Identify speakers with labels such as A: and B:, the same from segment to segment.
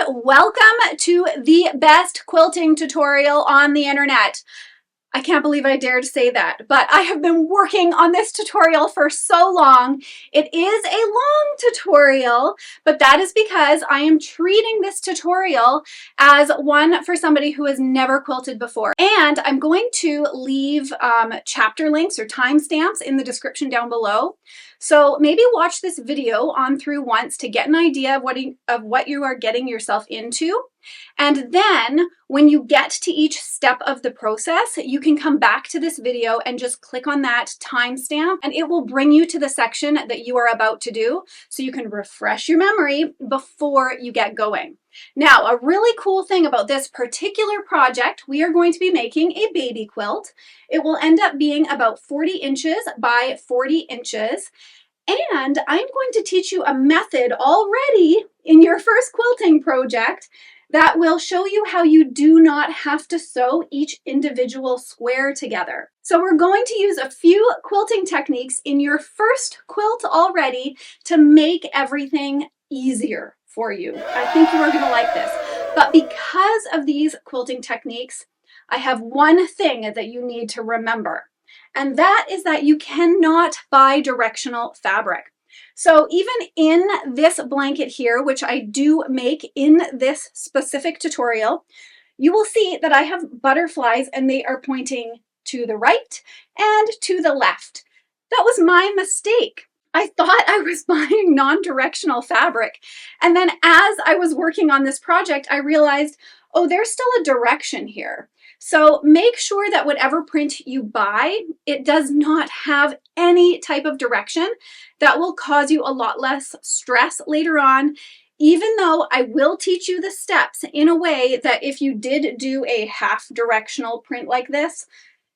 A: welcome to the best quilting tutorial on the internet. I can't believe I dared say that, but I have been working on this tutorial for so long. It is a long tutorial, but that is because I am treating this tutorial as one for somebody who has never quilted before. And I'm going to leave chapter links or timestamps in the description down below. So maybe watch this video on through once to get an idea of what you are getting yourself into. And then when you get to each step of the process, you can come back to this video and just click on that timestamp and it will bring you to the section that you are about to do so you can refresh your memory before you get going. Now, a really cool thing about this particular project, we are going to be making a baby quilt. It will end up being about 40 inches by 40 inches. And I'm going to teach you a method already in your first quilting project that will show you how you do not have to sew each individual square together. So we're going to use a few quilting techniques in your first quilt already to make everything easier for you. I think you are going to like this. But because of these quilting techniques, I have one thing that you need to remember, and that is that you cannot buy directional fabric. So even in this blanket here, which I do make in this specific tutorial, you will see that I have butterflies and they are pointing to the right and to the left. That was my mistake. I thought I was buying non-directional fabric. And then as I was working on this project, I realized, oh, there's still a direction here. So make sure that whatever print you buy, it does not have any type of direction. That will cause you a lot less stress later on, even though I will teach you the steps in a way that if you did do a half directional print like this,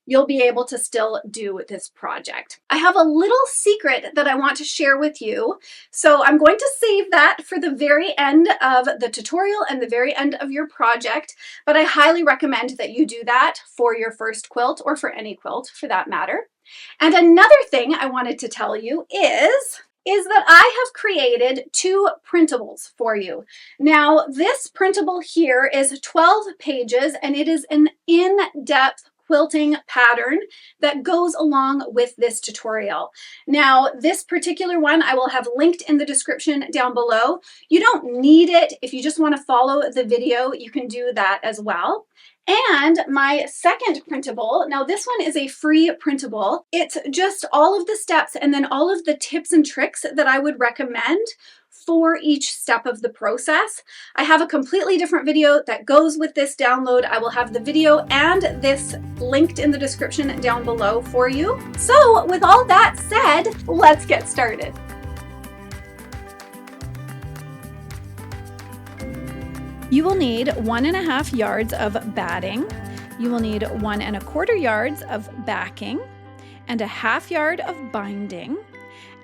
A: you'll be able to still do this project. I have a little secret that I want to share with you. So I'm going to save that for the very end of the tutorial and the very end of your project, but I highly recommend that you do that for your first quilt or for any quilt for that matter. And another thing I wanted to tell you is that I have created two printables for you. Now, this printable here is 12 pages and it is an in-depth quilting pattern that goes along with this tutorial. Now, this particular one I will have linked in the description down below. You don't need it. If you just want to follow the video, you can do that as well. And my second printable, now this one is a free printable. It's just all of the steps and then all of the tips and tricks that I would recommend for each step of the process. I have a completely different video that goes with this download. I will have the video and this linked in the description down below for you. So with all that said, let's get started.
B: You will need 1.5 yards of batting. You will need 1.25 yards of backing and 1/2 yard of binding,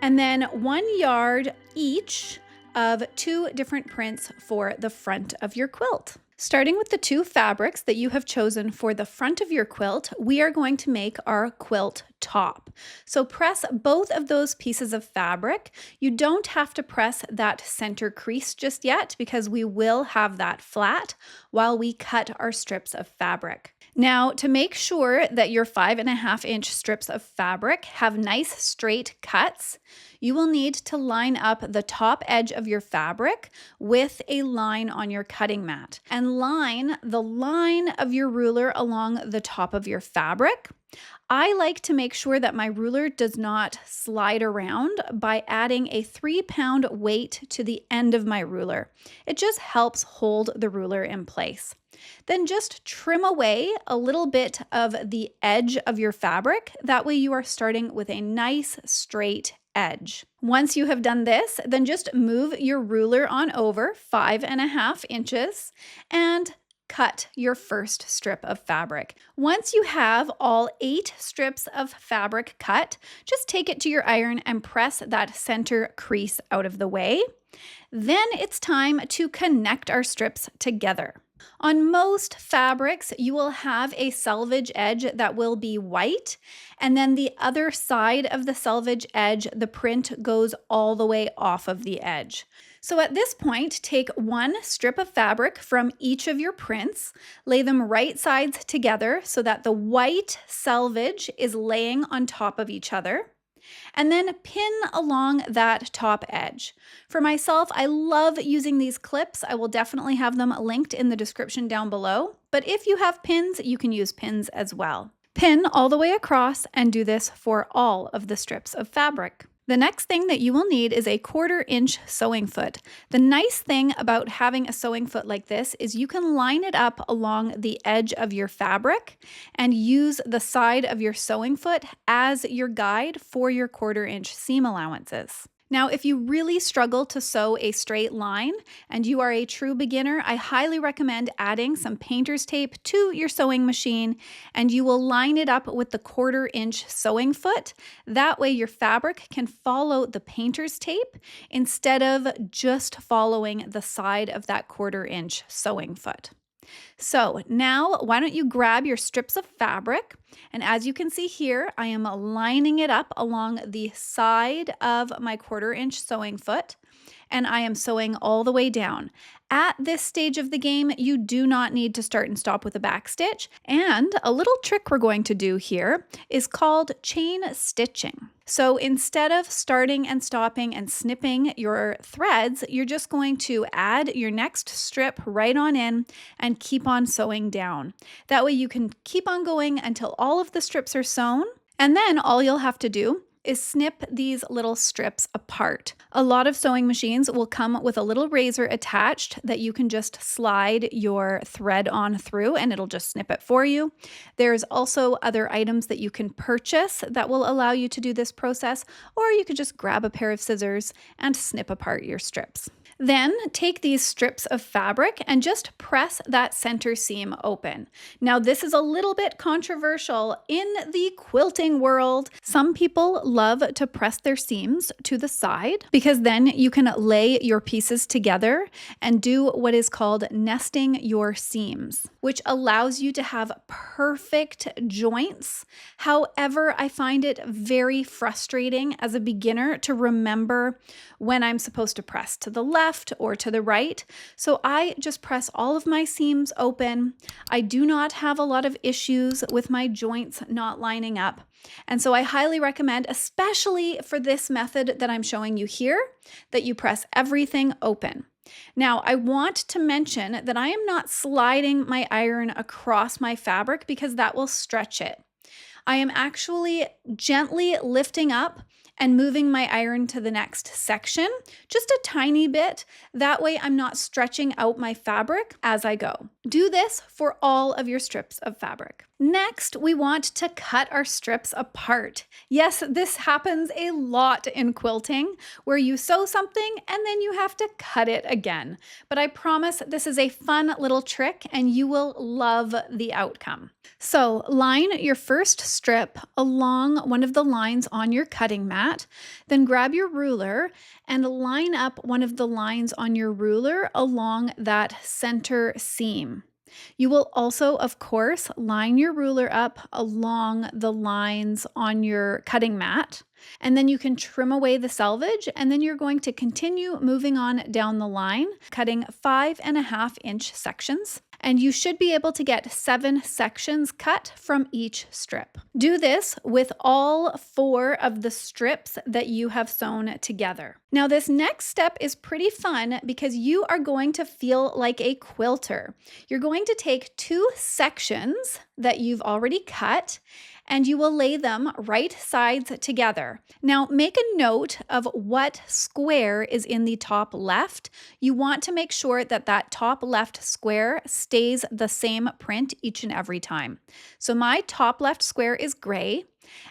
B: and then 1 yard each of 2 different prints for the front of your quilt. Starting with the 2 fabrics that you have chosen for the front of your quilt, we are going to make our quilt top. So press both of those pieces of fabric. You don't have to press that center crease just yet because we will have that flat while we cut our strips of fabric. Now, to make sure that your 5.5-inch strips of fabric have nice straight cuts, you will need to line up the top edge of your fabric with a line on your cutting mat and line the line of your ruler along the top of your fabric. I like to make sure that my ruler does not slide around by adding a 3-pound weight to the end of my ruler. It just helps hold the ruler in place. Then just trim away a little bit of the edge of your fabric. That way you are starting with a nice straight edge. Once you have done this, then just move your ruler on over 5.5 inches and cut your first strip of fabric. Once you have all 8 strips of fabric cut, just take it to your iron and press that center crease out of the way. Then it's time to connect our strips together. On most fabrics, you will have a selvage edge that will be white, and then the other side of the selvage edge, the print goes all the way off of the edge. So at this point, take one strip of fabric from each of your prints, lay them right sides together so that the white selvage is laying on top of each other, and then pin along that top edge. For myself, I love using these clips. I will definitely have them linked in the description down below, but if you have pins, you can use pins as well. Pin all the way across and do this for all of the strips of fabric. The next thing that you will need is a 1/4 inch sewing foot. The nice thing about having a sewing foot like this is you can line it up along the edge of your fabric and use the side of your sewing foot as your guide for your 1/4 inch seam allowances. Now, if you really struggle to sew a straight line and you are a true beginner, I highly recommend adding some painter's tape to your sewing machine, and you will line it up with the 1/4 inch sewing foot. That way your fabric can follow the painter's tape instead of just following the side of that 1/4 inch sewing foot. So now why don't you grab your strips of fabric, and as you can see here, I am lining it up along the side of my 1/4 inch sewing foot, and I am sewing all the way down. At this stage of the game, you do not need to start and stop with a back stitch, and a little trick we're going to do here is called chain stitching. So instead of starting and stopping and snipping your threads, you're just going to add your next strip right on in and keep on sewing down. That way you can keep on going until all of the strips are sewn, and then all you'll have to do is snip these little strips apart. A lot of sewing machines will come with a little razor attached that you can just slide your thread on through and it'll just snip it for you. There's also other items that you can purchase that will allow you to do this process, or you could just grab a pair of scissors and snip apart your strips. Then take these strips of fabric and just press that center seam open. Now, this is a little bit controversial in the quilting world. Some people love to press their seams to the side because then you can lay your pieces together and do what is called nesting your seams, which allows you to have perfect joints. However, I find it very frustrating as a beginner to remember when I'm supposed to press to the left or to the right. So I just press all of my seams open. I do not have a lot of issues with my joints not lining up. And so I highly recommend, especially for this method that I'm showing you here, that you press everything open. Now, I want to mention that I am not sliding my iron across my fabric because that will stretch it. I am actually gently lifting up and moving my iron to the next section, just a tiny bit. That way I'm not stretching out my fabric as I go. Do this for all of your strips of fabric. Next, we want to cut our strips apart. Yes, this happens a lot in quilting, where you sew something and then you have to cut it again. But I promise this is a fun little trick and you will love the outcome. So line your first strip along one of the lines on your cutting mat, then grab your ruler and line up one of the lines on your ruler along that center seam. You will also, of course, line your ruler up along the lines on your cutting mat, and then you can trim away the selvage, and then you're going to continue moving on down the line, cutting 5.5 inch sections. And you should be able to get 7 sections cut from each strip. Do this with all 4 of the strips that you have sewn together. Now, this next step is pretty fun because you are going to feel like a quilter. You're going to take 2 sections that you've already cut and you will lay them right sides together. Now, make a note of what square is in the top left. You want to make sure that that top left square stays the same print each and every time. So my top left square is gray.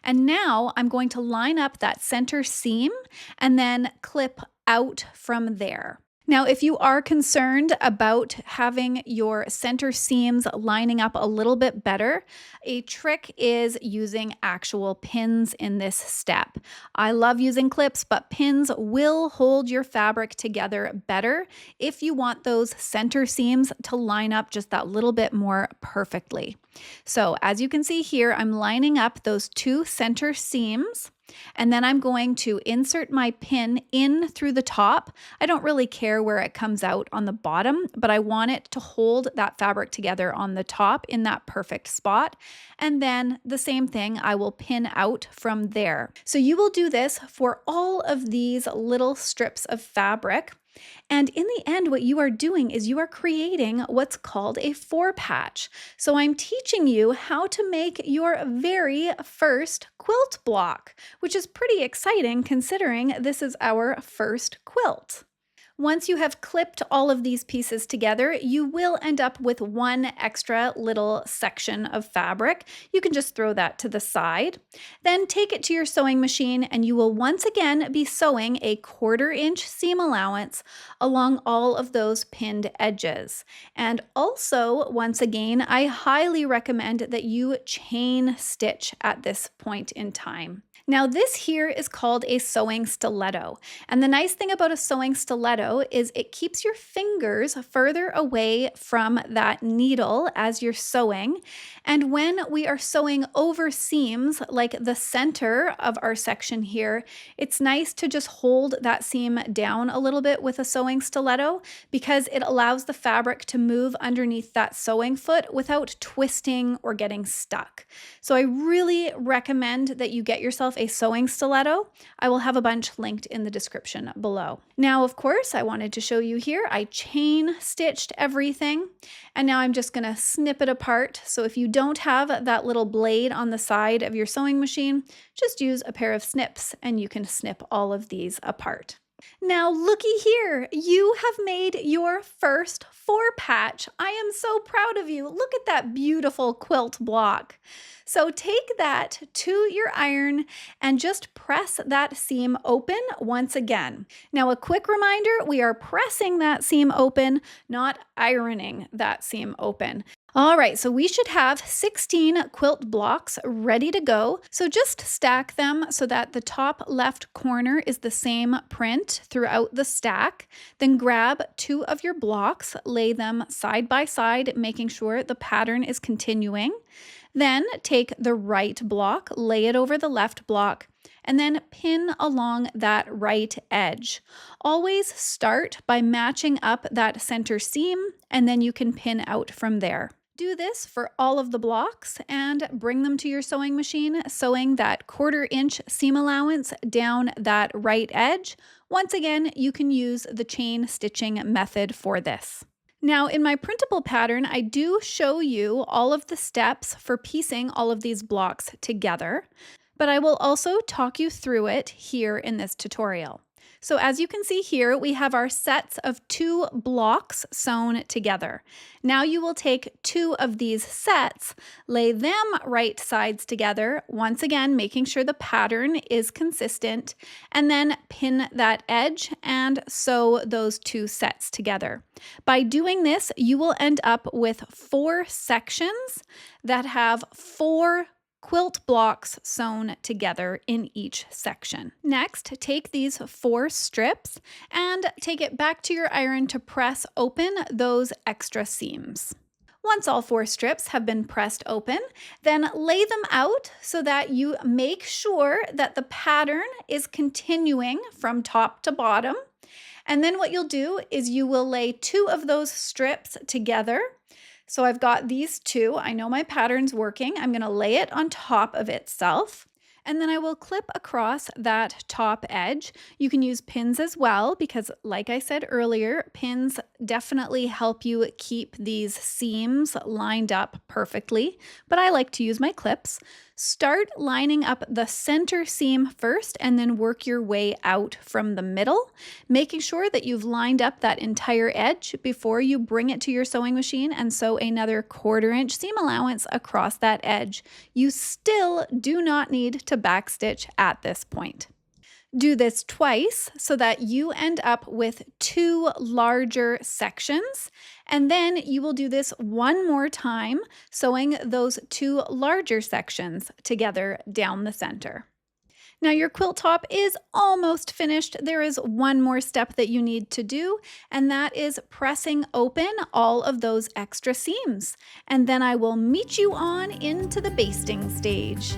B: And now I'm going to line up that center seam and then clip out from there. Now, if you are concerned about having your center seams lining up a little bit better, a trick is using actual pins in this step. I love using clips, but pins will hold your fabric together better if you want those center seams to line up just that little bit more perfectly. So as you can see here, I'm lining up those 2 center seams. And then I'm going to insert my pin in through the top. I don't really care where it comes out on the bottom, but I want it to hold that fabric together on the top in that perfect spot. And then the same thing, I will pin out from there. So you will do this for all of these little strips of fabric. And in the end, what you are doing is you are creating what's called a four-patch. So I'm teaching you how to make your very first quilt block, which is pretty exciting considering this is our first quilt. Once you have clipped all of these pieces together, you will end up with one extra little section of fabric. You can just throw that to the side. Then take it to your sewing machine and you will once again be sewing a 1/4 inch seam allowance along all of those pinned edges. And also, once again, I highly recommend that you chain stitch at this point in time. Now this here is called a sewing stiletto. And the nice thing about a sewing stiletto is it keeps your fingers further away from that needle as you're sewing. And when we are sewing over seams, like the center of our section here, it's nice to just hold that seam down a little bit with a sewing stiletto because it allows the fabric to move underneath that sewing foot without twisting or getting stuck. So I really recommend that you get yourself a sewing stiletto. I will have a bunch linked in the description below. Now, of course, I wanted to show you here, I chain stitched everything, and now I'm just gonna snip it apart. So if you don't have that little blade on the side of your sewing machine, just use a pair of snips and you can snip all of these apart. Now looky here, you have made your first four-patch. I am so proud of you. Look at that beautiful quilt block. So take that to your iron and just press that seam open once again. Now a quick reminder, we are pressing that seam open, not ironing that seam open. All right, so we should have 16 quilt blocks ready to go. So just stack them so that the top left corner is the same print throughout the stack. Then grab 2 of your blocks, lay them side by side, making sure the pattern is continuing. Then take the right block, lay it over the left block, and then pin along that right edge. Always start by matching up that center seam, and then you can pin out from there. Do this for all of the blocks and bring them to your sewing machine, sewing that 1/4 inch seam allowance down that right edge. Once again, you can use the chain stitching method for this. Now in my printable pattern, I do show you all of the steps for piecing all of these blocks together, but I will also talk you through it here in this tutorial. So as you can see here, we have our sets of 2 blocks sewn together. Now you will take 2 of these sets, lay them right sides together, once again making sure the pattern is consistent, and then pin that edge and sew those 2 sets together. By doing this, you will end up with 4 sections that have 4 quilt blocks sewn together in each section. Next, take these 4 strips and take it back to your iron to press open those extra seams. Once all 4 strips have been pressed open, then lay them out so that you make sure that the pattern is continuing from top to bottom. And then what you'll do is you will lay 2 of those strips together. So I've got these 2. I know my pattern's working. I'm going to lay it on top of itself. And then I will clip across that top edge. You can use pins as well because, like I said earlier, pins definitely help you keep these seams lined up perfectly, but I like to use my clips. Start lining up the center seam first and then work your way out from the middle, making sure that you've lined up that entire edge before you bring it to your sewing machine and sew another 1/4 inch seam allowance across that edge. You still do not need to backstitch at this point. Do this twice so that you end up with 2 larger sections, and then you will do this one more time, sewing those 2 larger sections together down the center. Now your quilt top is almost finished. There is one more step that you need to do, and that is pressing open all of those extra seams. And then I will meet you on into the basting stage.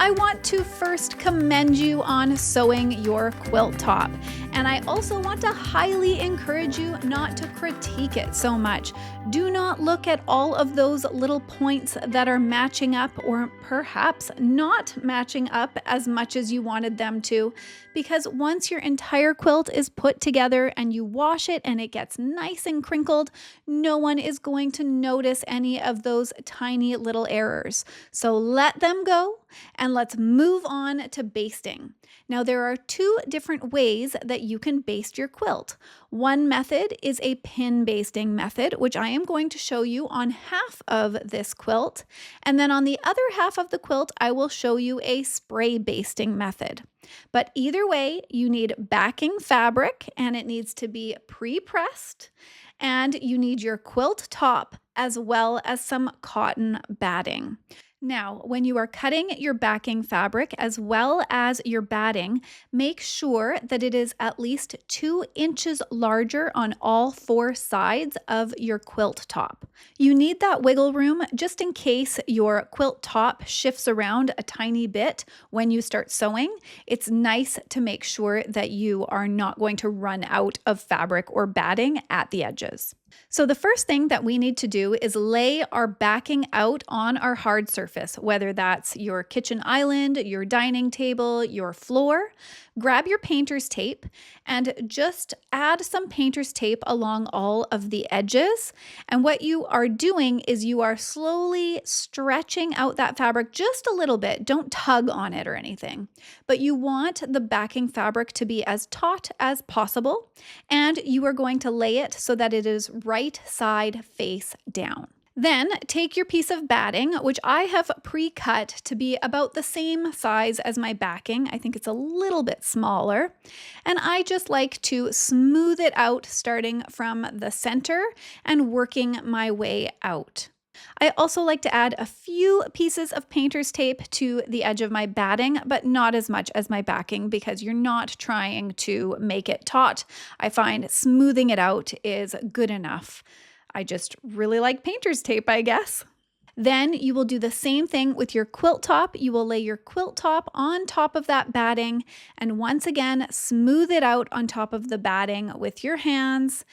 B: I want to first commend you on sewing your quilt top. And I also want to highly encourage you not to critique it so much. Do not look at all of those little points that are matching up or perhaps not matching up as much as you wanted them to, because once your entire quilt is put together and you wash it and it gets nice and crinkled, no one is going to notice any of those tiny little errors. So let them go and let's move on to basting. Now, there are two different ways that you can baste your quilt. One method is a pin basting method, which I am going to show you on half of this quilt. And then on the other half of the quilt, I will show you a spray basting method. But either way, you need backing fabric and it needs to be pre-pressed. And you need your quilt top as well as some cotton batting. Now, when you are cutting your backing fabric as well as your batting, make sure that it is at least 2 inches larger on all 4 sides of your quilt top. You need that wiggle room just in case your quilt top shifts around a tiny bit when you start sewing. It's nice to make sure that you are not going to run out of fabric or batting at the edges. So the first thing that we need to do is lay our backing out on our hard surface, whether that's your kitchen island, your dining table, your floor. Grab your painter's tape and just add some painter's tape along all of the edges. And what you are doing is you are slowly stretching out that fabric just a little bit. Don't tug on it or anything, but you want the backing fabric to be as taut as possible. And you are going to lay it so that it is right side face down. Then take your piece of batting, which I have pre-cut to be about the same size as my backing. I think it's a little bit smaller. And I just like to smooth it out starting from the center and working my way out. I also like to add a few pieces of painter's tape to the edge of my batting, but not as much as my backing because you're not trying to make it taut. I find smoothing it out is good enough. I just really like painter's tape, I guess. Then you will do the same thing with your quilt top. You will lay your quilt top on top of that batting and once again, smooth it out on top of the batting with your hands.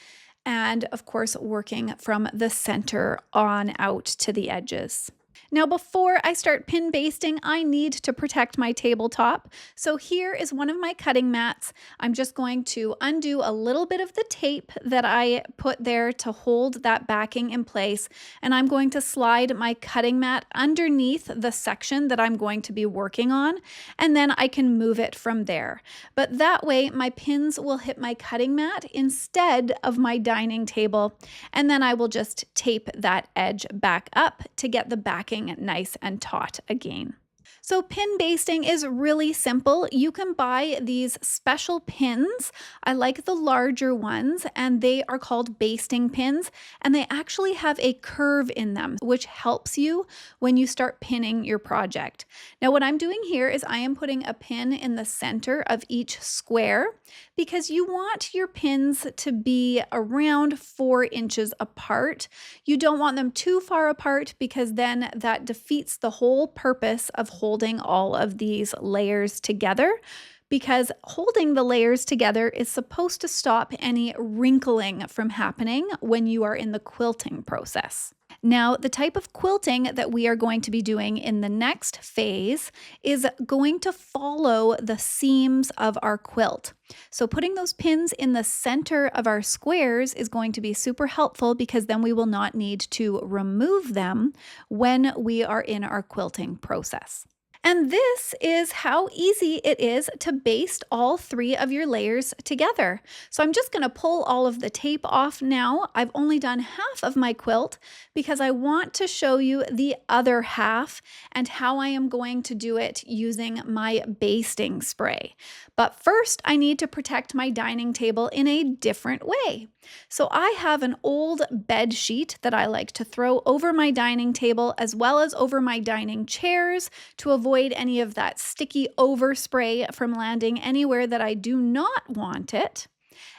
B: And of course, working from the center on out to the edges. Now, before I start pin basting, I need to protect my tabletop. So here is one of my cutting mats. I'm just going to undo a little bit of the tape that I put there to hold that backing in place. And I'm going to slide my cutting mat underneath the section that I'm going to be working on. And then I can move it from there. But that way my pins will hit my cutting mat instead of my dining table. And then I will just tape that edge back up to get the backing nice and taut again. So pin basting is really simple. You can buy these special pins. I like the larger ones and they are called basting pins and they actually have a curve in them, which helps you when you start pinning your project. Now what I'm doing here is I am putting a pin in the center of each square because you want your pins to be around 4 inches apart. You don't want them too far apart because then that defeats the whole purpose of holding all of these layers together, because holding the layers together is supposed to stop any wrinkling from happening when you are in the quilting process. Now, the type of quilting that we are going to be doing in the next phase is going to follow the seams of our quilt. So putting those pins in the center of our squares is going to be super helpful because then we will not need to remove them when we are in our quilting process. And this is how easy it is to baste all 3 of your layers together. So I'm just going to pull all of the tape off now. I've only done half of my quilt because I want to show you the other half and how I am going to do it using my basting spray. But first, I need to protect my dining table in a different way. So I have an old bed sheet that I like to throw over my dining table as well as over my dining chairs to avoid any of that sticky overspray from landing anywhere that I do not want it.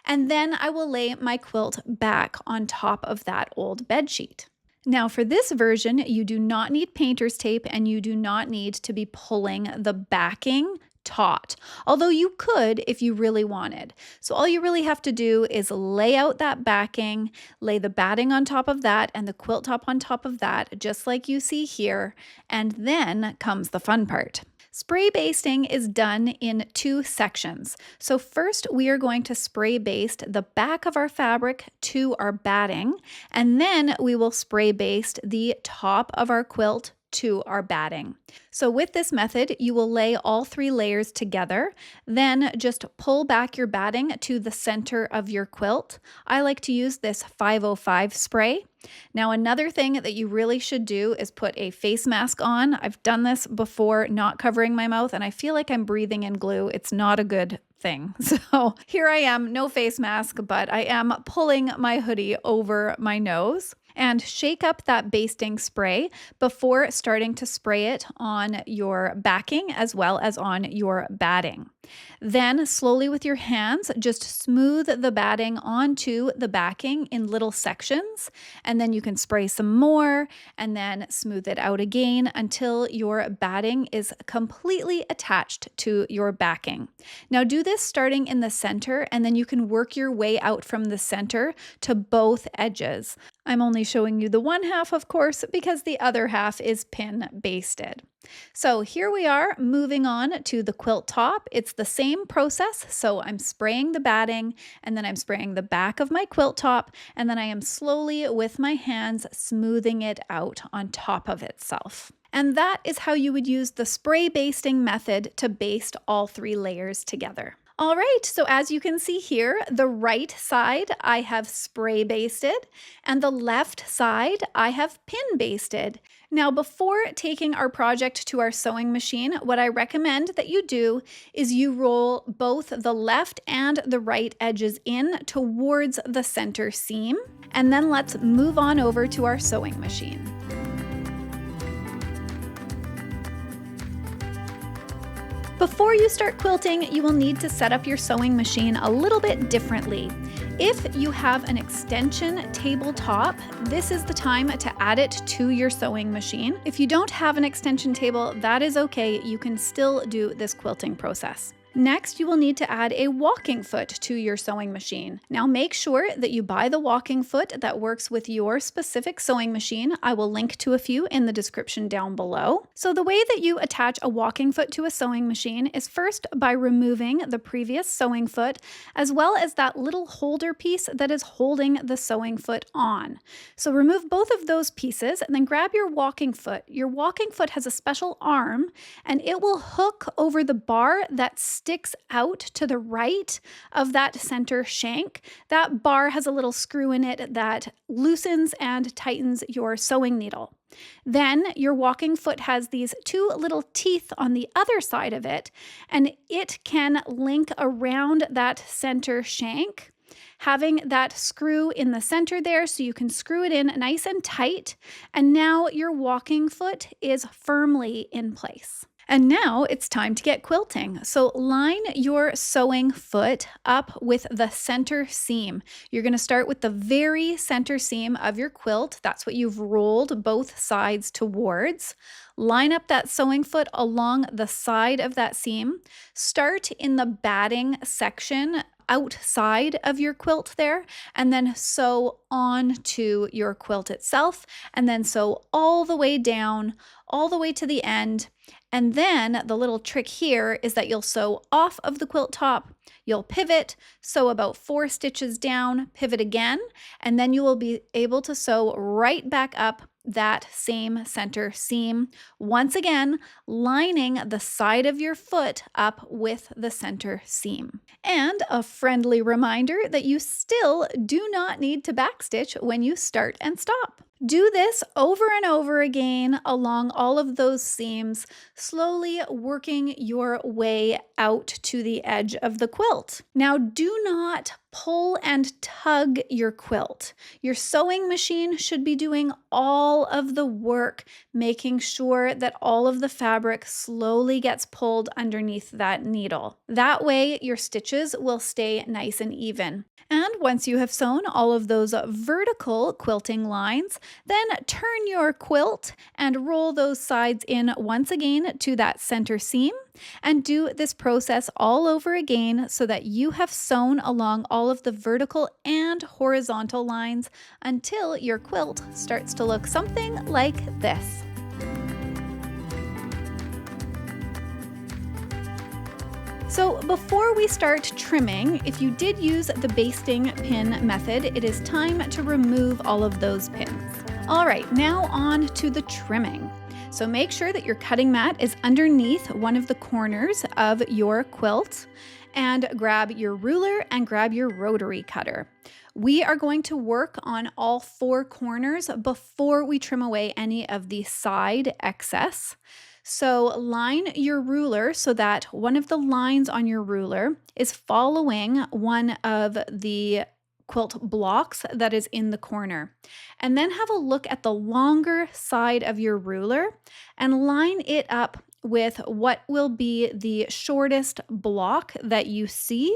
B: And then I will lay my quilt back on top of that old bed sheet. Now for this version, you do not need painter's tape and you do not need to be pulling the backing taut, although you could if you really wanted. So all you really have to do is lay out that backing, lay the batting on top of that and the quilt top on top of that, just like you see here, and then comes the fun part. Spray basting is done in 2 sections. So first we are going to spray baste the back of our fabric to our batting, and then we will spray baste the top of our quilt to our batting. So with this method, you will lay all 3 layers together, then just pull back your batting to the center of your quilt. I like to use this 505 spray. Now another thing that you really should do is put a face mask on. I've done this before, not covering my mouth, and I feel like I'm breathing in glue. It's not a good thing. So here I am, no face mask, but I am pulling my hoodie over my nose. And shake up that basting spray before starting to spray it on your backing as well as on your batting. Then slowly with your hands, just smooth the batting onto the backing in little sections, and then you can spray some more and then smooth it out again until your batting is completely attached to your backing. Now do this starting in the center, and then you can work your way out from the center to both edges. I'm only showing you the one half, of course, because the other half is pin basted. So here we are moving on to the quilt top. It's the same process. So I'm spraying the batting, and then I'm spraying the back of my quilt top, and then I am slowly with my hands smoothing it out on top of itself. And that is how you would use the spray basting method to baste all 3 layers together. All right, so as you can see here, the right side I have spray basted and the left side I have pin basted. Now before taking our project to our sewing machine, what I recommend that you do is you roll both the left and the right edges in towards the center seam, and then let's move on over to our sewing machine. Before you start quilting, you will need to set up your sewing machine a little bit differently. If you have an extension tabletop, this is the time to add it to your sewing machine. If you don't have an extension table, that is okay. You can still do this quilting process. Next, you will need to add a walking foot to your sewing machine. Now make sure that you buy the walking foot that works with your specific sewing machine. I will link to a few in the description down below. So the way that you attach a walking foot to a sewing machine is first by removing the previous sewing foot, as well as that little holder piece that is holding the sewing foot on. So remove both of those pieces and then grab your walking foot. Your walking foot has a special arm, and it will hook over the bar that sticks out to the right of that center shank. That bar has a little screw in it that loosens and tightens your sewing needle. Then your walking foot has these 2 little teeth on the other side of it, and it can link around that center shank, having that screw in the center there so you can screw it in nice and tight, and now your walking foot is firmly in place. And now it's time to get quilting. So line your sewing foot up with the center seam. You're going to start with the very center seam of your quilt. That's what you've rolled both sides towards. Line up that sewing foot along the side of that seam. Start in the batting section outside of your quilt there, and then sew onto your quilt itself, and then sew all the way down, all the way to the end. And then the little trick here is that you'll sew off of the quilt top, you'll pivot, sew about 4 stitches down, pivot again, and then you will be able to sew right back up that same center seam, once again lining the side of your foot up with the center seam. And a friendly reminder that you still do not need to backstitch when you start and stop. Do this over and over again along all of those seams, slowly working your way out to the edge of the quilt. Now, do not pull and tug your quilt. Your sewing machine should be doing all of the work, making sure that all of the fabric slowly gets pulled underneath that needle. That way, your stitches will stay nice and even. And once you have sewn all of those vertical quilting lines, then turn your quilt and roll those sides in once again to that center seam, and do this process all over again so that you have sewn along all of the vertical and horizontal lines until your quilt starts to look something like this. So before we start trimming, if you did use the basting pin method, it is time to remove all of those pins. All right, now on to the trimming. So make sure that your cutting mat is underneath one of the corners of your quilt, and grab your ruler and grab your rotary cutter. We are going to work on all 4 corners before we trim away any of the side excess. So line your ruler so that one of the lines on your ruler is following one of the quilt blocks that is in the corner. And then have a look at the longer side of your ruler and line it up with what will be the shortest block that you see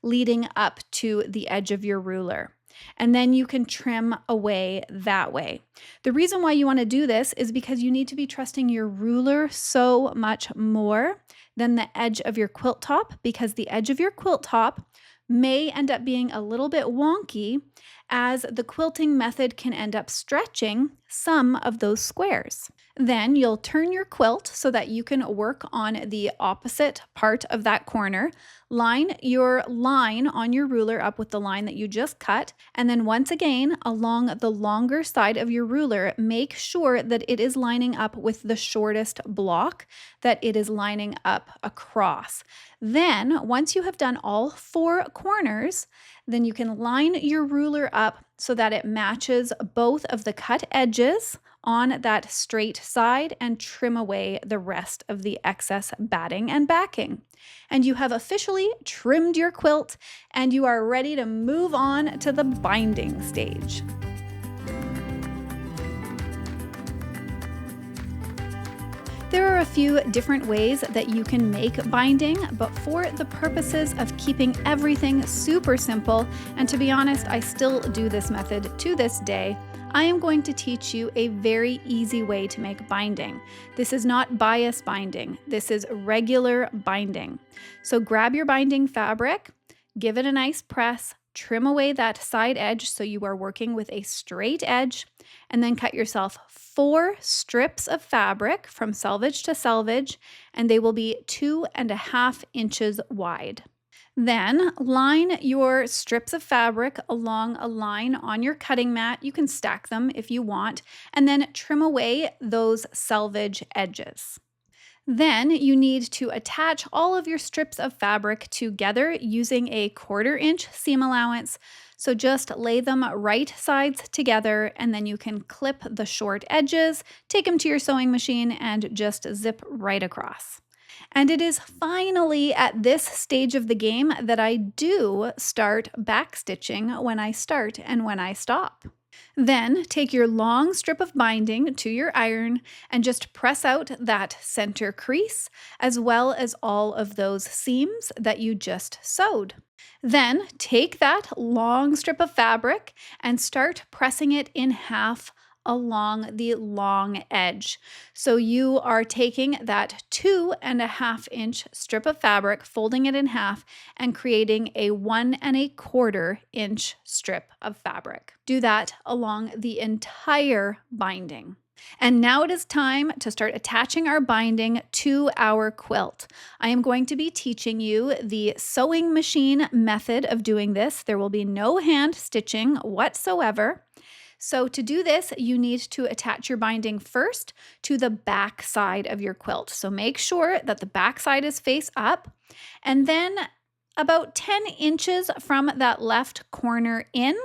B: leading up to the edge of your ruler. And then you can trim away that way. The reason why you want to do this is because you need to be trusting your ruler so much more than the edge of your quilt top, because the edge of your quilt top may end up being a little bit wonky, as the quilting method can end up stretching some of those squares. Then you'll turn your quilt so that you can work on the opposite part of that corner. Line your line on your ruler up with the line that you just cut, and then once again along the longer side of your ruler, make sure that it is lining up with the shortest block that it is lining up across. Then once you have done all 4 corners, then you can line your ruler up so that it matches both of the cut edges on that straight side and trim away the rest of the excess batting and backing. And you have officially trimmed your quilt, and you are ready to move on to the binding stage. There are a few different ways that you can make binding, but for the purposes of keeping everything super simple, and to be honest, I still do this method to this day, I am going to teach you a very easy way to make binding. This is not bias binding, this is regular binding. So grab your binding fabric, give it a nice press, trim away that side edge so you are working with a straight edge, and then cut yourself 4 strips of fabric from selvage to selvage, and they will be 2.5 inches wide. Then line your strips of fabric along a line on your cutting mat. You can stack them if you want, and then trim away those selvage edges. Then you need to attach all of your strips of fabric together using a 1/4 inch seam allowance. So just lay them right sides together, and then you can clip the short edges, take them to your sewing machine, and just zip right across. And it is finally at this stage of the game that I do start backstitching when I start and when I stop. Then take your long strip of binding to your iron and just press out that center crease, as well as all of those seams that you just sewed. Then take that long strip of fabric and start pressing it in half along the long edge. So you are taking that 2.5 inch strip of fabric, folding it in half, and creating a 1.25 inch strip of fabric. Do that along the entire binding. And now it is time to start attaching our binding to our quilt. I am going to be teaching you the sewing machine method of doing this. There will be no hand stitching whatsoever. So to do this, you need to attach your binding first to the back side of your quilt. So make sure that the back side is face up, and then about 10 inches from that left corner in,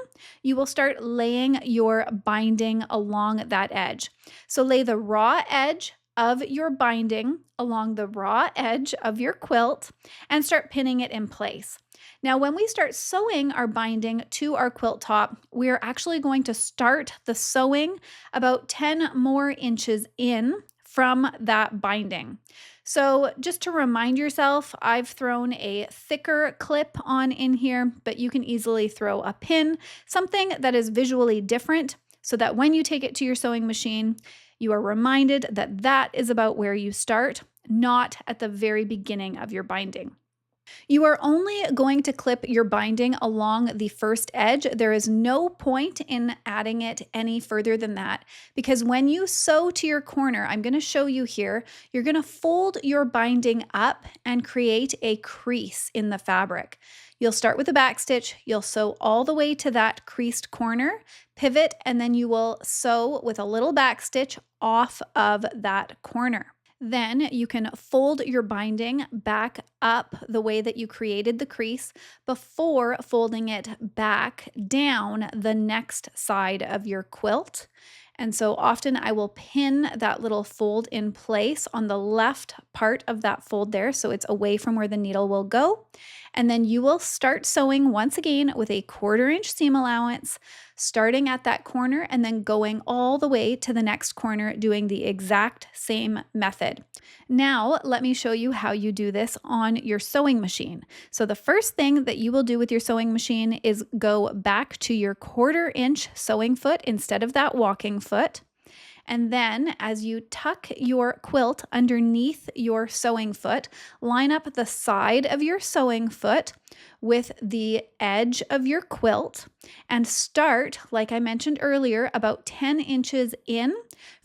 B: you will start laying your binding along that edge. So lay the raw edge of your binding along the raw edge of your quilt and start pinning it in place. Now, when we start sewing our binding to our quilt top, we're actually going to start the sewing about 10 more inches in from that binding. So just to remind yourself, I've thrown a thicker clip on in here, but you can easily throw a pin, something that is visually different, so that when you take it to your sewing machine, you are reminded that that is about where you start, not at the very beginning of your binding. You are only going to clip your binding along the first edge. There is no point in adding it any further than that, because when you sew to your corner, I'm going to show you here, you're going to fold your binding up and create a crease in the fabric. You'll start with a back stitch, you'll sew all the way to that creased corner, pivot, and then you will sew with a little back stitch off of that corner. Then you can fold your binding back up the way that you created the crease before folding it back down the next side of your quilt. And so often I will pin that little fold in place on the left part of that fold there, so it's away from where the needle will go. And then you will start sewing once again with a 1/4 inch seam allowance, starting at that corner and then going all the way to the next corner, doing the exact same method. Now, let me show you how you do this on your sewing machine. So the first thing that you will do with your sewing machine is go back to your 1/4 inch sewing foot instead of that walking foot. And then as you tuck your quilt underneath your sewing foot, line up the side of your sewing foot with the edge of your quilt and start, like I mentioned earlier, about 10 inches in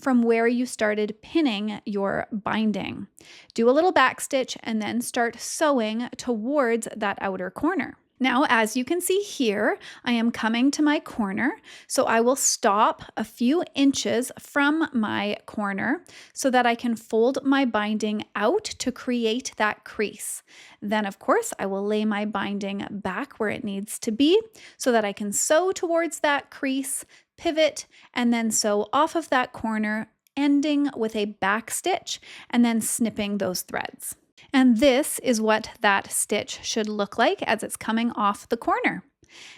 B: from where you started pinning your binding. Do a little back stitch and then start sewing towards that outer corner. Now, as you can see here, I am coming to my corner, so I will stop a few inches from my corner so that I can fold my binding out to create that crease. Then, of course, I will lay my binding back where it needs to be so that I can sew towards that crease, pivot, and then sew off of that corner, ending with a back stitch and then snipping those threads. And this is what that stitch should look like as it's coming off the corner.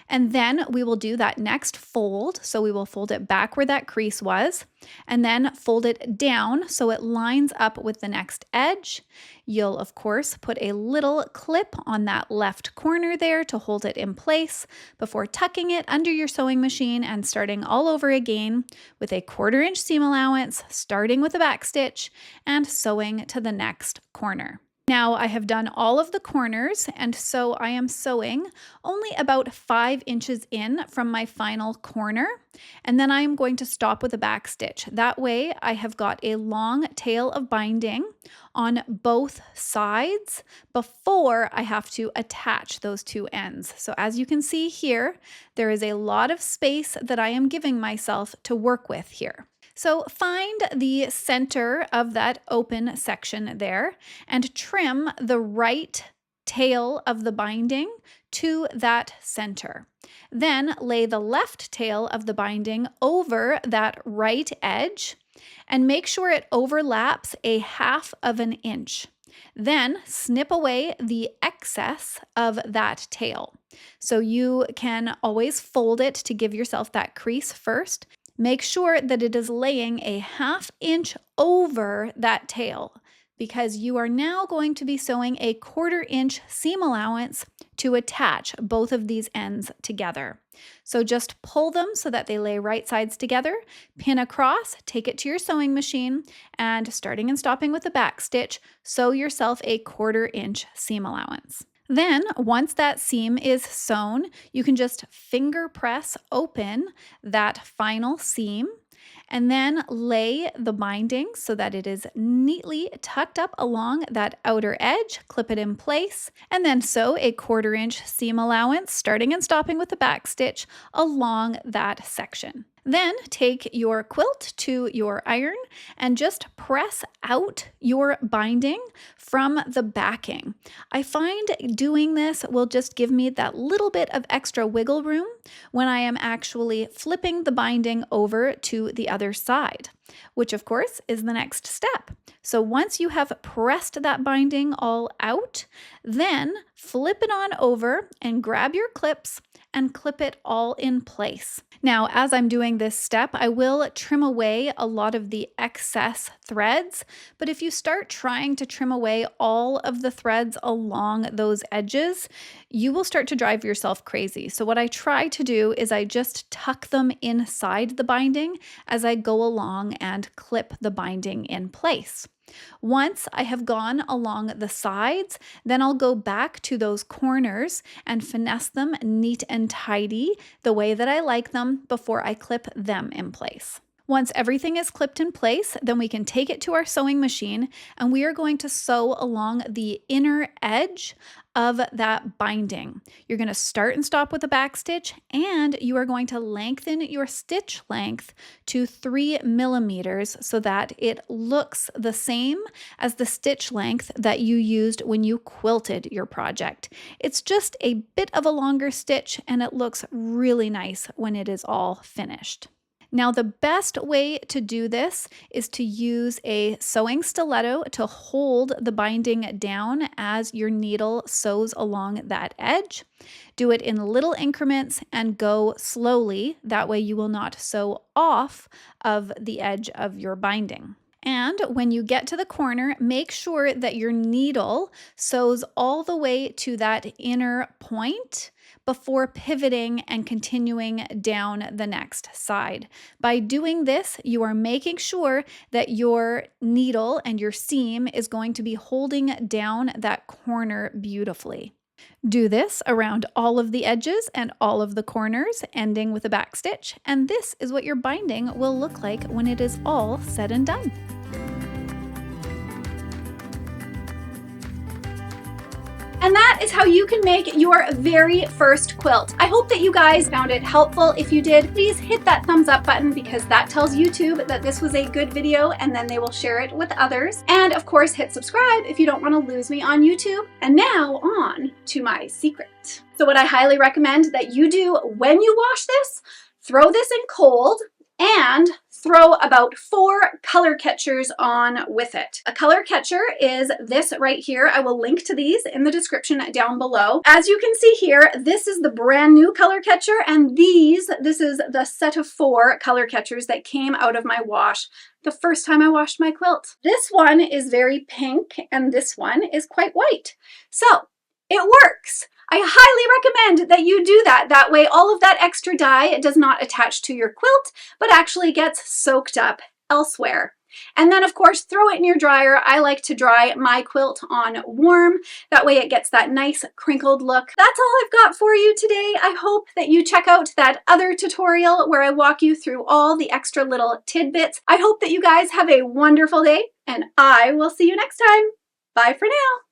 B: And then we will do that next fold. So we will fold it back where that crease was and then fold it down so it lines up with the next edge. You'll, of course, put a little clip on that left corner there to hold it in place before tucking it under your sewing machine and starting all over again with a 1/4 inch seam allowance, starting with a back stitch and sewing to the next corner. Now I have done all of the corners, and so I am sewing only about 5 inches in from my final corner, and then I am going to stop with a back stitch. That way I have got a long tail of binding on both sides before I have to attach those two ends. So as you can see here, there is a lot of space that I am giving myself to work with here. So find the center of that open section there and trim the right tail of the binding to that center. Then lay the left tail of the binding over that right edge and make sure it overlaps a 1/2 of an inch. Then snip away the excess of that tail. So you can always fold it to give yourself that crease first. Make sure that it is laying a 1/2 inch over that tail because you are now going to be sewing a 1/4 inch seam allowance to attach both of these ends together. So just pull them so that they lay right sides together, pin across, take it to your sewing machine, and starting and stopping with a back stitch, sew yourself a 1/4 inch seam allowance. Then, once that seam is sewn, you can just finger press open that final seam and then lay the binding so that it is neatly tucked up along that outer edge, clip it in place, and then sew a 1/4 inch seam allowance, starting and stopping with the back stitch along that section. Then take your quilt to your iron and just press out your binding from the backing. I find doing this will just give me that little bit of extra wiggle room when I am actually flipping the binding over to the other side, which of course is the next step. So once you have pressed that binding all out, then flip it on over and grab your clips and clip it all in place. Now, as I'm doing this step, I will trim away a lot of the excess threads, but if you start trying to trim away all of the threads along those edges, you will start to drive yourself crazy. So what I try to do is I just tuck them inside the binding as I go along and clip the binding in place. Once I have gone along the sides, then I'll go back to those corners and finesse them neat and tidy the way that I like them before I clip them in place. Once everything is clipped in place, then we can take it to our sewing machine and we are going to sew along the inner edge of that binding. You're going to start and stop with a back stitch, and you are going to lengthen your stitch length to 3 millimeters so that it looks the same as the stitch length that you used when you quilted your project. It's just a bit of a longer stitch and it looks really nice when it is all finished. Now, the best way to do this is to use a sewing stiletto to hold the binding down as your needle sews along that edge. Do it in little increments and go slowly. That way you will not sew off of the edge of your binding. And when you get to the corner, make sure that your needle sews all the way to that inner point before pivoting and continuing down the next side. By doing this, you are making sure that your needle and your seam is going to be holding down that corner beautifully. Do this around all of the edges and all of the corners, ending with a back stitch, and this is what your binding will look like when it is all said and done.
A: And that is how you can make your very first quilt. I hope that you guys found it helpful. If you did, please hit that thumbs up button because that tells YouTube that this was a good video and then they will share it with others. And of course, hit subscribe if you don't want to lose me on YouTube. And now on to my secret. So what I highly recommend that you do when you wash this, throw this in cold and throw about 4 color catchers on with it. A color catcher is this right here. I will link to these in the description down below. As you can see here, this is the brand new color catcher, and this is the set of 4 color catchers that came out of my wash the first time I washed my quilt. This one is very pink and this one is quite white. So it works. I highly recommend that you do that. That way all of that extra dye does not attach to your quilt, but actually gets soaked up elsewhere. And then of course, throw it in your dryer. I like to dry my quilt on warm. That way it gets that nice crinkled look. That's all I've got for you today. I hope that you check out that other tutorial where I walk you through all the extra little tidbits. I hope that you guys have a wonderful day and I will see you next time. Bye for now.